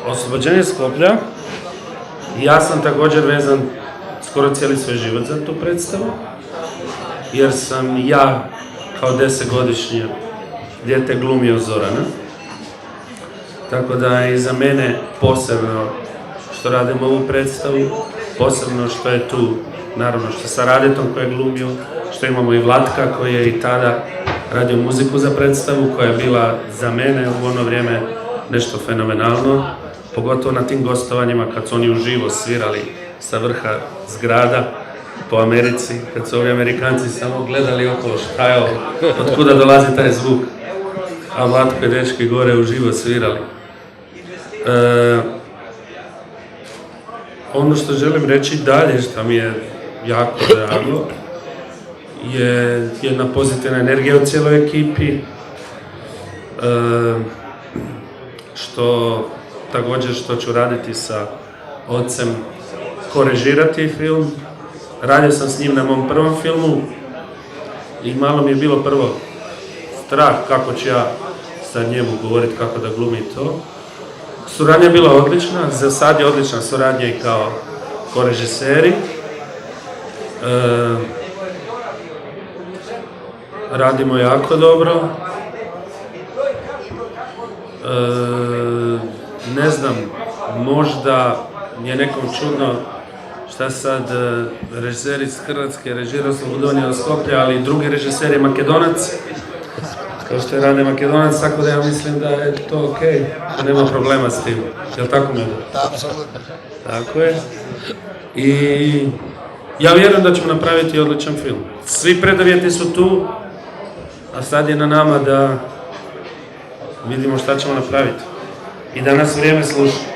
Oslobođenje Skoplja. Ja sam također vezan skoro cijeli svoj život za tu predstavu, jer sam ja kao 10-godišnje dijete glumio Zorana. Tako da je i za mene posebno što radimo ovu predstavu, posebno što je tu, naravno što sa Radetom koji je glumio, što imamo i Vlatka koji je i tada radio muziku za predstavu, koja je bila za mene u ono vrijeme nešto fenomenalno, pogotovo na tim gostovanjima kad su oni uživo svirali sa vrha zgrada po Americi, kad su ovi Amerikanci samo gledali okolo šta je ovo, od kuda dolazi taj zvuk, a Vlatko i dečki gore uživo svirali. Ono što želim reći dalje, što mi je jako drago, je jedna pozitivna energija u cijeloj ekipi, što također što ću raditi sa ocem, korežirati film. Radio sam s njim na mom prvom filmu i malo mi je bilo prvo strah kako ću ja sad njemu govoriti kako da glumi to. Suradnja je bila odlična, za sad je odlična suradnja i kao korežiseri. Radimo jako dobro. Ne znam, možda je nekom čudno šta sad režiser iz Hrvatske režira Slobodonija od Skoplja, ali drugi režiser je Makedonac, kao što je Rade Makedonac, tako da ja mislim da je to okej, da nema problema s tim. Jel' tako, Medo? Apsolutno. Tako je. I ja vjerujem da ćemo napraviti odličan film. Svi preduvjeti su tu, a sad je na nama da vidimo šta ćemo napraviti. I da nas vrijeme sluša.